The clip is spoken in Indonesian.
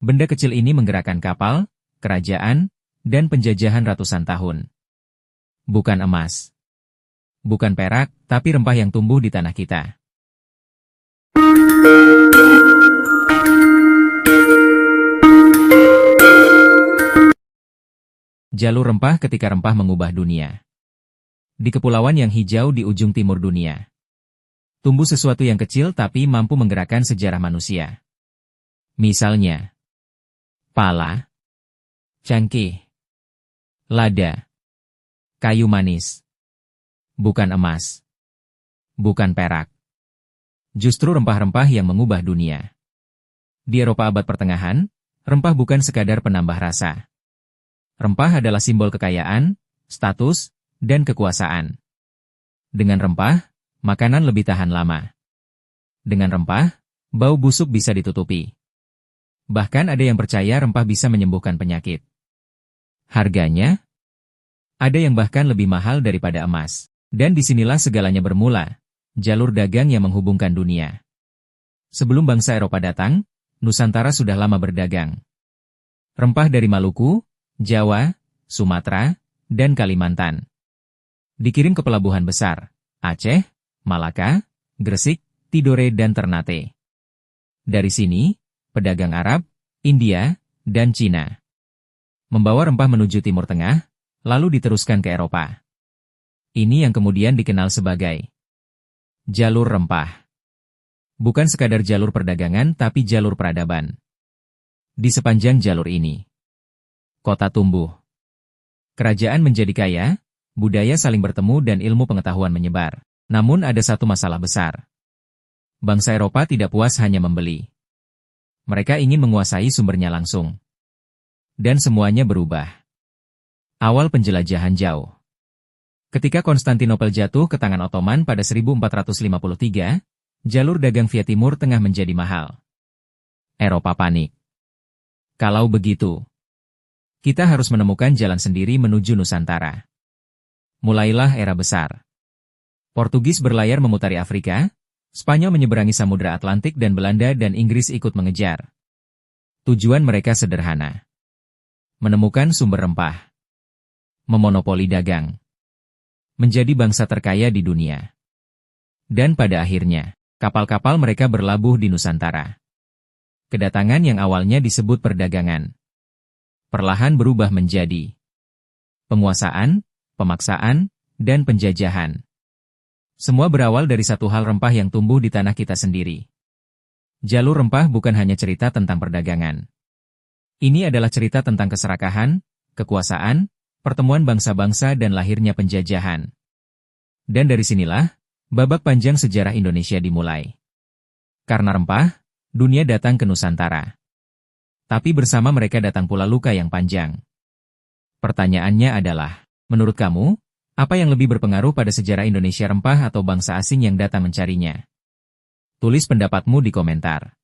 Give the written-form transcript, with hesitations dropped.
Benda kecil ini menggerakkan kapal, kerajaan, dan penjajahan ratusan tahun. Bukan emas. Bukan perak, tapi rempah yang tumbuh di tanah kita. Jalur rempah ketika rempah mengubah dunia. Di kepulauan yang hijau di ujung timur dunia, tumbuh sesuatu yang kecil tapi mampu menggerakkan sejarah manusia. Misalnya, pala, cangkih, lada, kayu manis. Bukan emas. Bukan perak. Justru rempah-rempah yang mengubah dunia. Di Eropa abad pertengahan, rempah bukan sekadar penambah rasa. Rempah adalah simbol kekayaan, status, dan kekuasaan. Dengan rempah, makanan lebih tahan lama. Dengan rempah, bau busuk bisa ditutupi. Bahkan ada yang percaya rempah bisa menyembuhkan penyakit. Harganya? Ada yang bahkan lebih mahal daripada emas. Dan disinilah segalanya bermula, jalur dagang yang menghubungkan dunia. Sebelum bangsa Eropa datang, Nusantara sudah lama berdagang. Rempah dari Maluku, Jawa, Sumatera, dan Kalimantan dikirim ke pelabuhan besar, Aceh, Malaka, Gresik, Tidore dan Ternate. Dari sini, pedagang Arab, India, dan Cina membawa rempah menuju Timur Tengah, lalu diteruskan ke Eropa. Ini yang kemudian dikenal sebagai jalur rempah. Bukan sekadar jalur perdagangan tapi jalur peradaban. Di sepanjang jalur ini, kota tumbuh. Kerajaan menjadi kaya, budaya saling bertemu dan ilmu pengetahuan menyebar. Namun ada satu masalah besar. Bangsa Eropa tidak puas hanya membeli. Mereka ingin menguasai sumbernya langsung. Dan semuanya berubah. Awal penjelajahan jauh. Ketika Konstantinopel jatuh ke tangan Ottoman pada 1453, jalur dagang via Timur Tengah menjadi mahal. Eropa panik. Kalau begitu, kita harus menemukan jalan sendiri menuju Nusantara. Mulailah era besar. Portugis berlayar memutari Afrika, Spanyol menyeberangi Samudra Atlantik dan Belanda dan Inggris ikut mengejar. Tujuan mereka sederhana. Menemukan sumber rempah. Memonopoli dagang. Menjadi bangsa terkaya di dunia. Dan pada akhirnya, kapal-kapal mereka berlabuh di Nusantara. Kedatangan yang awalnya disebut perdagangan, perlahan berubah menjadi penguasaan, pemaksaan, dan penjajahan. Semua berawal dari satu hal rempah yang tumbuh di tanah kita sendiri. Jalur rempah bukan hanya cerita tentang perdagangan. Ini adalah cerita tentang keserakahan, kekuasaan, pertemuan bangsa-bangsa dan lahirnya penjajahan. Dan dari sinilah, babak panjang sejarah Indonesia dimulai. Karena rempah, dunia datang ke Nusantara. Tapi bersama mereka datang pula luka yang panjang. Pertanyaannya adalah, menurut kamu, apa yang lebih berpengaruh pada sejarah Indonesia rempah atau bangsa asing yang datang mencarinya? Tulis pendapatmu di komentar.